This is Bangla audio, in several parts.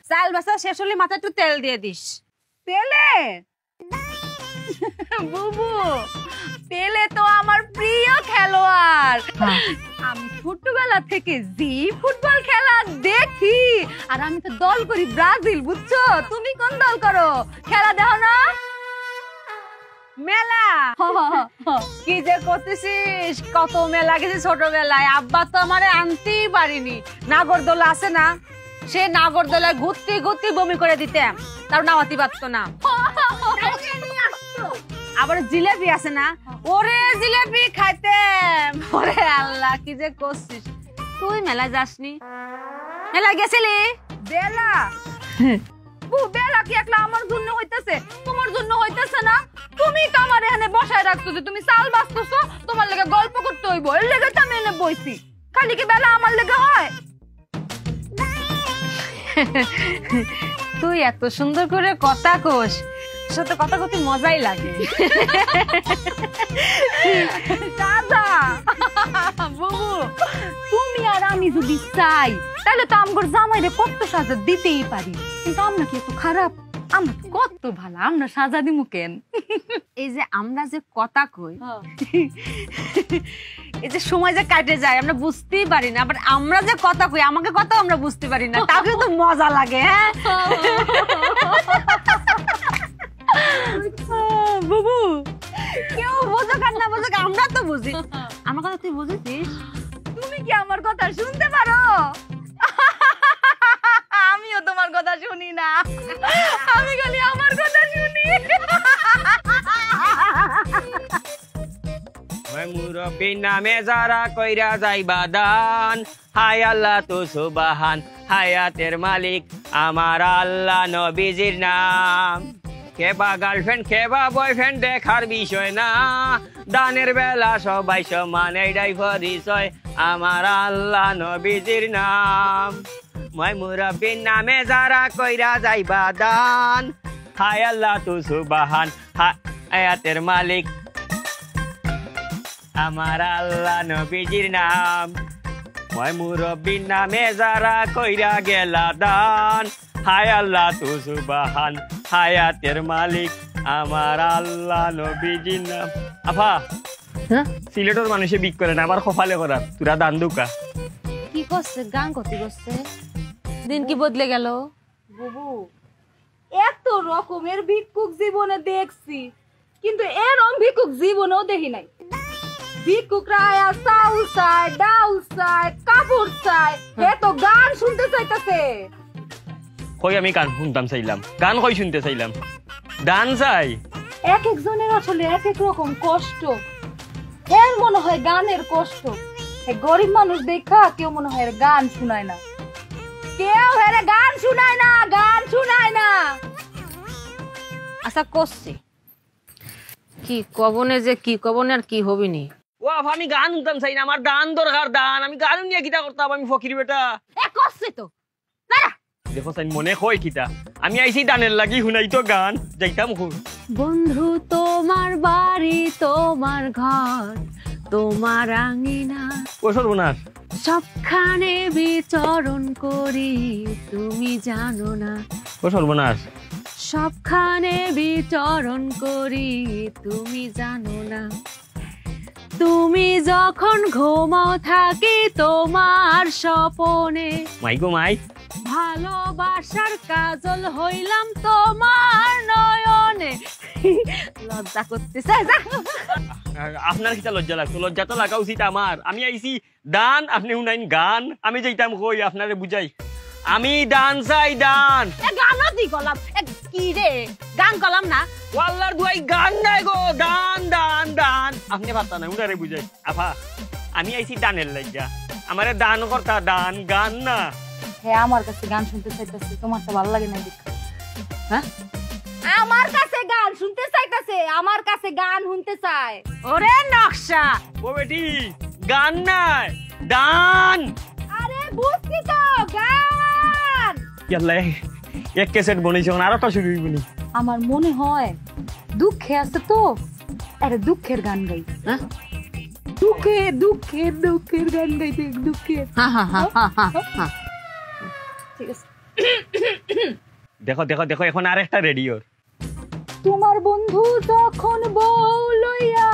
চাল বাসা শেষ হলে মাথায় একটু তেল দিয়ে দিস। তেলে বুবু, তেলে তো আমার প্রিয় খেলোয়াড়। আমি ছোটবেলা থেকে জি ফুটবল খেলা দেখি, আর আমি তো দল করি ব্রাজিল, বুঝছো? তুমি কোন দল করো? খেলা দেখো না? মেলা কি যে করতেছিস, কত মেলা গেছি ছোটবেলায়। আব্বা তো আমারে আনতেই পারিনি। নাগরদোলা আছে না, সে নাগরদোলায় ঘুরতে ঘুরতে বমি করে দিতাম, তার নামাতে পারতো না। আবার জিলেবি আছে না, ওরে জিলেবি খাইতাম। ওরে আল্লাহ, কি যে করছিস তুই। মেলা যাসনি? মেলা গেছিলি? বেলা বেলা কি একলা আমার জন্য হইতেছে, তোমার জন্য হইতেছে না? তুমি তো আমার এখানে বসায় রাখতো যে তুমি চাল বাঁচতেছো, তোমার লেগে গল্প করতে হইব, এর লেগে তো আমি এনে বইছি। খালি কি বেলা আমার লেগে হয়? তুই এত সুন্দর করে কথা কোস, সাথে কথা কত মজাই লাগে। দাদা বুবু, তুমি আর আমি যদি চাই তাহলে তো আমগর জামাইরে কত সাজা দিতেই পারি, কিন্তু আমরা কি এত খারাপ? আমরা কত ভালো, আমরা সাজা দিমু কেন? এই যে আমরা যে কথা কই, এই যে সময় যে কাটে যায় আমরা বুঝতেই পারি না, আবার আমরা যে কথা কই আমাকে কথা আমরা বুঝতে পারি না, তাও কিন্তু মজা লাগে। হ্যাঁ বুবু, কেউ বোঝো কার না বোঝো, আমরা তো বুঝি। আমার কথা তুই বুঝেছিস? তুমি কি আমার কথা শুনতে পারো? আমিও তোমার কথা শুনি না, আমি খালি আমার কথা শুনি। মুরব্বী নামে যারা কইরা যাইবা দান, হায় আল্লাহ তো সুবহান, হায়াতের মালিক আমার আল্লাহ, নবীজির নাম। কেবা গার্লফ্রেন্ড কেবা বয়ফ্রেন্ড দেখার বিষয় না, দানের বেলা সবাই সমান, এইটাই পরিচয় আমার আল্লাহ, নবীজির নাম। মই মুরব্বীর নামে যারা কইরা যাইবা দান, হায় আল্লাহ তো সুবহান, হায়াতের মালিক আমার আল্লাহ, নবীজির নাম। মই মুরব্বীর নামে যারা কইরা গেলা দান, হায় আল্লাহ তু সুবহান, হায়াতের মালিক আমার আল্লাহ, নবীজির নাম। আফা, সিলেটের মানুষে বিক করে না, আবার কপালে করা তুরা দান দুকা। কি করছে? গান করতে করছে, দিন কি বদলে গেল। বুবু, এত রকমের ভিক্ষুক জীবনে দেখছি, কিন্তু এরকম ভিক্ষুক জীবনেও দেখি নাই। ভিক্ষুকরা আয়া চাউল চায়, ডাউল চায়, কাপড় চায়, এ তো গান শুনতে চাইতেছে। কই আমি গান শুনতাম চাইলাম, গান কই শুনতে চাইলাম, গান চাই। এক একজনের আসলে এক এক রকম কষ্ট। এর মনে হয় গানের কষ্ট, গরিব মানুষ দেখা কেউ মনে হয় গান শুনায় না, কেউ হেরে গান শুনায় না, গান শুনায় না। আচ্ছা করছি কি কবনে, যে কি কবনে আর কি হবিনি। ও আফা, আমি গান শুনতাম চাই না, আমার দান দরকার, দান। আমি গান নিয়ে কিতা করতাম, আমি ফকির বেটা। এ করছে তো দেখো চাই মনে কয় কিতা, আমি আইছি দানের লাগি শুনাই তো গান যাইতাম। বন্ধু তোমার বাড়ি, তোমার ঘর, তোমার আঙিনা, ও সর্বনাশ, সবখানে বিচরণ করি, তুমি জানো না। ও সর্বনাশ, সবখানে বিচরণ করি, তুমি জানো না। তুমি যখন ঘুমাও থাকি তোমার স্বপনে, মাই গো মাই, ভালোবাসার কাজল হইলাম তোমার নয়নে। লজ্জা করতেছে। আপনার কিতা লজ্জা লাগতো? লজ্জা তো লাগা উচিত আমার। আমি আইছি দান, আপনি শুনাইন গান। আমি যাইতাম কই আপনারে বুঝাই, আমি দান চাই, দান। গানও দি গলাম, কি রে গান গলাম না? ওয়াল্লার দুয়াই গান নাই গো, দান দান দান। আপনি পারতা না, উনারে বুঝাই। আফা, আমি আইছি দানের লাগিয়া, আমারে দান করতা, দান, গান না। হ্যাঁ, আমার কাছে গান শুনতে চাইতেছে, তোমার তো ভালো লাগে না দেখো। হ্যাঁ, আমার কাছে গান শুনতে চাইতেছে, আমার কাছে গান শুনতে চায়। ওরে নকশা, ও বেটি, গান নাই, দান। আরে বুঝছি তো, গান। ইয়াল্লা, এক ক্যাসেট বনেছি, আর একটা শুরু হইবনি। আমার মনে হয় দুঃখে আছে তো, আরে দুঃখের গান গাই। হ্যাঁ, দুঃখের দুঃখের দুঃখের গান গাইতে, দুঃখের। ঠিক আছে। দেখো দেখো দেখো এখন আরেকটা রেডিওর। তোমার বন্ধু যখন বউ লইয়া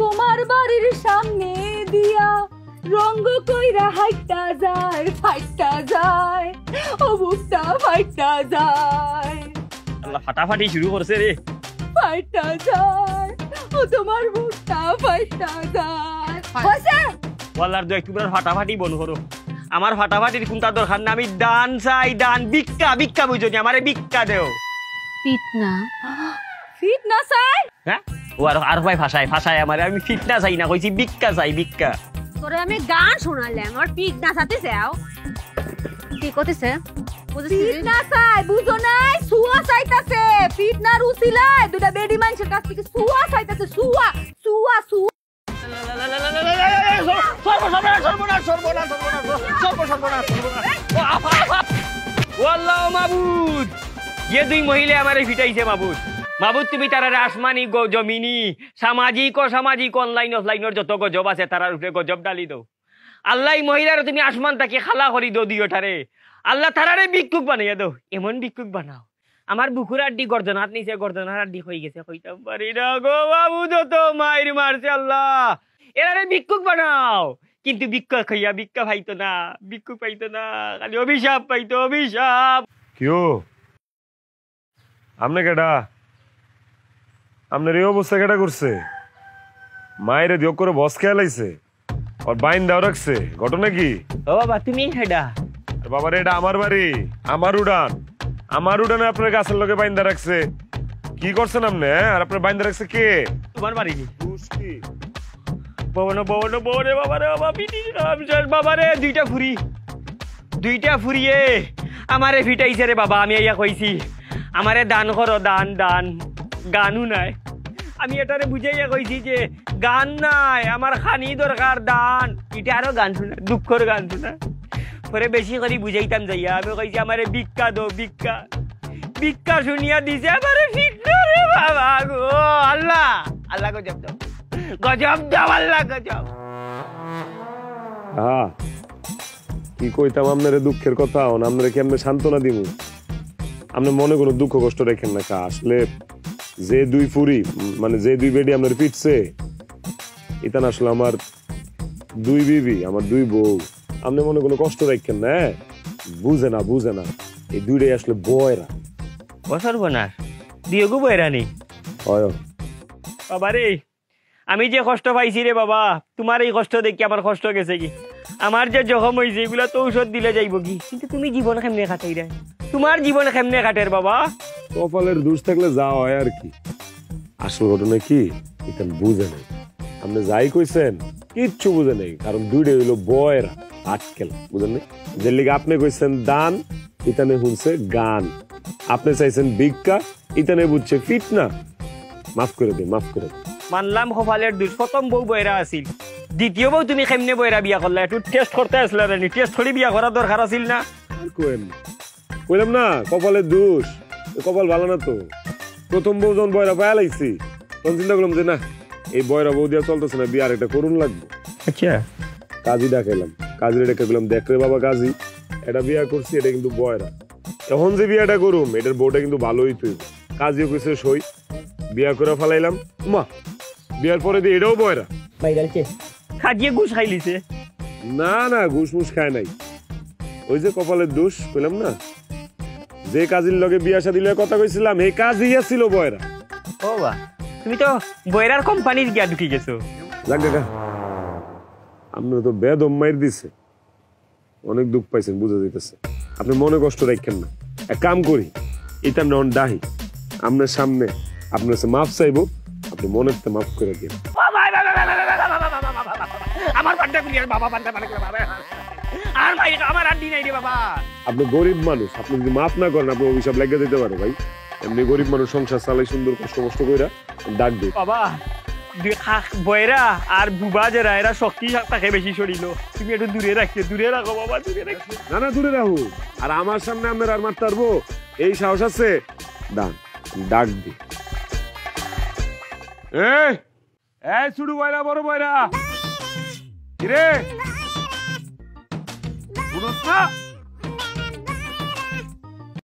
তোমার বাড়ির সামনে দিয়া রঙ্গ কইরা হাইটা যায় ফাইটা যায় ও বুকটা ফাইটা যায় আল্লাহ ফাটাফাটি শুরু করছে রে। ফাইটা যায় ও তোমার বুকটা ফাইটা যায় হইছে বলার দু একটু ফাটাফাটি বন্ধ করো। আমার ফাটাফাটির কোনটা দরকার না, আমি দান চাই দান, ভিক্ষা ভিক্ষা বুঝো নি, আমারে ভিক্ষা দেও। ফিটনা ফিটনা চাই হ্যাঁ ও আর ভাই ভাষায় ভাষায় আমারে, আমি ফিটনা চাই না, কইছি ভিক্ষা চাই ভিক্ষা। তোরে আমি গান শোনালাম আর ফিটনা চাতে চাও কি কইতেছে ফিটনা চাই বুঝো নাই সুয়া চাইতাছে ফিটনা রুসিলায় দুটা বেডি মানুষের কাছ থেকে সুয়া চাইতাছে সুয়া সুয়া সুয়া যে দুই মহিলা আমারে ফিটাইছে মাবুদ, মাবুদ তুমি তারা আসমানি জমিনি সামাজিক অসামাজিক অনলাইন অফলাইনের যত গজব আছে তারার উপরে গজব ডালি দাও। আল্লাহ মহিলার তুমি আসমান তাকে খালা করি দো দিওটারে, আল্লাহ তারারে ভিক্ষুক বানাইয়া দাও, এমন ভিক্ষুক বানাও আমার বুকুর আড্ডি গর্দনাত নিচে গর্দনার আড্ডি হয়ে গেছে, কইতাম পারি না গো বাবু, যত মায়ের মারছে আল্লাহ, এরারে ভিক্ষুক বানাও। কিন্তু ভিক্ষা খাইয়া ভিক্ষা পাইতো না, ভিক্ষুক পাইতো না, খালি অভিশাপ পাইতো অভিশাপ। কিও আমনে কেডা, আপনার এই অবস্থা কেডা করছে? মায়ের দিও করে বস খেয়াল আইছে আর বাইন দাও রাখছে, ঘটনা কি? ও বাবা তুমি হেডা? বাবার এটা আমার বাড়ি, আমার উড়ান, আমার উড়ানে আপনার গাছের লোকে বাইন্দা রাখছে। কি করছেন আপনি? আর আপনার বাইন্দা রাখছে কে? তোমার বাড়ি কি? কি ববনো ববনো ববনে বাবারে বাবা পিটি রামচন্দ্র বাবারে দুইটা ফুরিয়ে আমারে ফিটাইছে রে বাবা। আমি ইয়া কইছি আমারে দান করো, দান দান, গানও নাই। আমি এটারে বুঝাইয়া কইছি যে গান নাই, আমার খানি দরকার দান। এটা আরো গান শোনা, দুঃখর গান শোনা। পরে বেশি করে বুঝাইতাম যাইয়া আমি কইছি আমারে ভিক্ষা দো ভিক্ষা, ভিক্ষা শুনিয়া দিছে আমারে ফিটনা রে বাবা গো। আল্লাহ আল্লাহ গজব দাও, গজব দাও আল্লাহ গজব। হ্যাঁ কি কইতাম আপনার দুঃখের কথা, আপনারা কি আপনি সান্ত্বনা দিব? আপনি মনে কোনো দুঃখ কষ্ট রেখেন না। আসলে যে দুই ফুরি মানে যে দুই বেডি আপনার পিটছে, এটা না আসলে আমার দুই বিবি, আমার দুই বউ। আপনি মনে কোনো কষ্ট রাখেন না, বুঝে না বুঝে না, এই দুইটাই আসলে বয়রা। বছর বোনার দিয়েগো বয়রানি হয় বাবা রে। আমি যে কষ্ট পাইছি রে বাবা, তোমার এই কষ্ট দেখি আমার কষ্ট গেছে কি। আমার যে জখম হয়েছে এগুলা তো ঔষধ দিলে যাইব কি, কিন্তু তুমি জীবন কেমনে কাটাই রে, তোমার জীবন কেমনে কাটের বাবা? কপালের দোষ থাকলে যা হয় আর কি। আসল ঘটনা কি এটা বুঝে নাই। আপনি যাই কইছেন কিচ্ছু বুঝে নেই, কারণ দুইটাই হইলো বয়রা আটকেল, বুঝেন নাই? যে লিগে আপনি কইছেন দান, ইতানে শুনছে গান। আপনি চাইছেন ভিক্ষা, ইতানে বুঝছে ফিটনা। মাফ করে দে, মাফ করে দে। মানলাম কপালের দোষ, প্রথম বউ বয়রা আছিল, দ্বিতীয় বউ তুমি কেমনে বয়রা বিয়া করলা? একটু টেস্ট করতে আসলে রানি, টেস্ট করে বিয়া করার দরকার আছিল না? কইলাম না কপালের দোষ, কপাল ভালো না তো। প্রথম বউ যখন বয়রা পায়া লাইছি তখন চিন্তা করলাম যে না, এই বয়রা বউ দিয়া চলতেছে না, বিয়ে আর একটা করুন লাগবে। আচ্ছা কাজী ডাকাইলাম, কাজীর ডেকে গেলাম, দেখ রে বাবা কাজী, এটা বিয়া করছি, এটা কিন্তু বয়রা, এখন যে বিয়াটা করুম এটার বউটা কিন্তু ভালোই তুই। কাজীও কইছে সই, বিয়া করে ফেলাইলাম। মা বিয়ার পরে দিয়ে এটাও বয়রা খাটিয়ে ঘুষ খাইলিছে। না না ঘুষ মুষ খায় নাই, ওই যে কপালের দোষ কইলাম না। যে কাজীর লগে বিয়া শাদী লয়ে কথা কইছিলাম এই কাজী ছিল বয়রা। ও বা তুমি তো বয়রার কোম্পানির গিয়া ঢুকি গেছো। যাক কাকা, আপনারা তো বেদম মাইর দিছে, অনেক দুঃখ পাইছেন বুঝা যাইতেছে। আপনি মনে কষ্ট রাখেন না, এক কাম করি, এটা নন ডাহি আপনার সামনে আপনার কাছে মাফ চাইবো, আপনি মনে মাফ করে দিন। আমার বান্ডা কুলিয়ার বাবা, বান্ডা মানে বাবা আর ভাই আমার আড্ডি নাই রে বাবা। আপনি গরিব মানুষ, আপনি যদি মাফ না করেন আপনি অভিশাপ লেগে দিতে পারে ভাই। এমনি গরিব মানুষ সংসার চালাই সুন্দর কষ্ট কষ্ট কইরা ডাক দিই বাবা। বয়রা আর বুবা যারা এরা শক্তি তাকে বেশি সরিল, তুমি একটু দূরে রাখিও, দূরে রাখো বাবা, দূরে রাখো। না না দূরে রাখো, আর আমার সামনে আপনার আর মারতে পারবো এই সাহস আছে? ডাক ডাক দি। এই ছুটু বয়রা বড় বয়রা কিরে বুঝছ না?